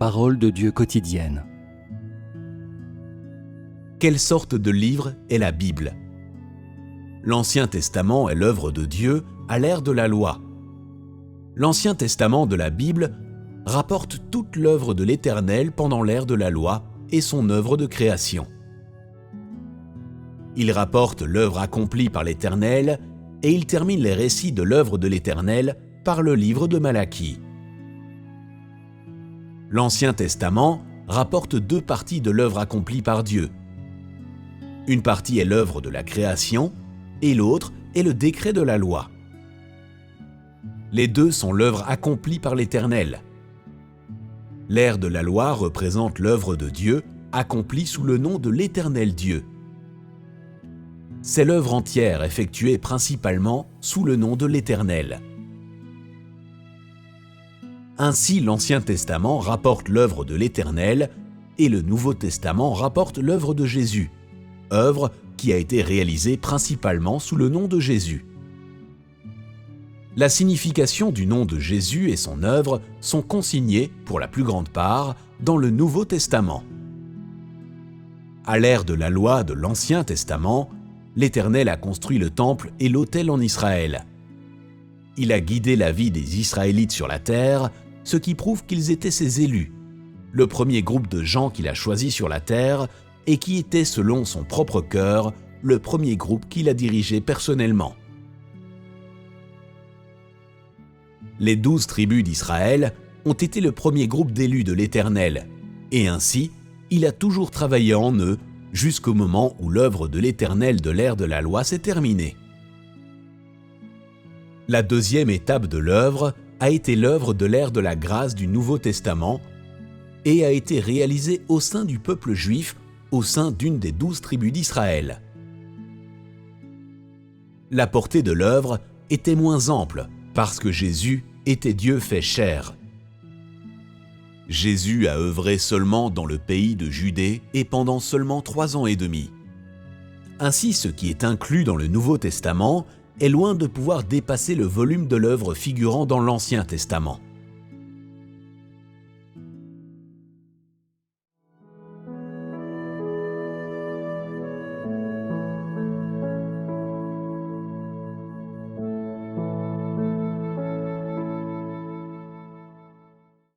parole de Dieu quotidienne. Quelle sorte de livre est la Bible ? L'Ancien Testament est l'œuvre de Dieu à l'ère de la loi. L'Ancien Testament de la Bible rapporte toute l'œuvre de l'Éternel pendant l'ère de la loi et son œuvre de création. Il rapporte l'œuvre accomplie par l'Éternel et il termine les récits de l'œuvre de l'Éternel par le livre de Malachie. L'Ancien Testament rapporte deux parties de l'œuvre accomplie par Dieu. Une partie est l'œuvre de la création et l'autre est le décret de la loi. Les deux sont l'œuvre accomplie par l'Éternel. L'ère de la loi représente l'œuvre de Dieu accomplie sous le nom de l'Éternel Dieu. C'est l'œuvre entière effectuée principalement sous le nom de l'Éternel. Ainsi, l'Ancien Testament rapporte l'œuvre de l'Éternel et le Nouveau Testament rapporte l'œuvre de Jésus, œuvre qui a été réalisée principalement sous le nom de Jésus. La signification du nom de Jésus et son œuvre sont consignées, pour la plus grande part, dans le Nouveau Testament. À l'ère de la loi de l'Ancien Testament, l'Éternel a construit le temple et l'autel en Israël. Il a guidé la vie des Israélites sur la terre, ce qui prouve qu'ils étaient ses élus, le premier groupe de gens qu'il a choisi sur la terre et qui était, selon son propre cœur, le premier groupe qu'il a dirigé personnellement. Les 12 tribus d'Israël ont été le premier groupe d'élus de l'Éternel, et ainsi, il a toujours travaillé en eux jusqu'au moment où l'œuvre de l'Éternel de l'ère de la loi s'est terminée. La deuxième étape de l'œuvre a été l'œuvre de l'ère de la grâce du Nouveau Testament et a été réalisée au sein du peuple juif, au sein d'une des 12 tribus d'Israël. La portée de l'œuvre était moins ample parce que Jésus était Dieu fait chair. Jésus a œuvré seulement dans le pays de Judée et pendant seulement 3 ans et demi. Ainsi, ce qui est inclus dans le Nouveau Testament est loin de pouvoir dépasser le volume de l'œuvre figurant dans l'Ancien Testament.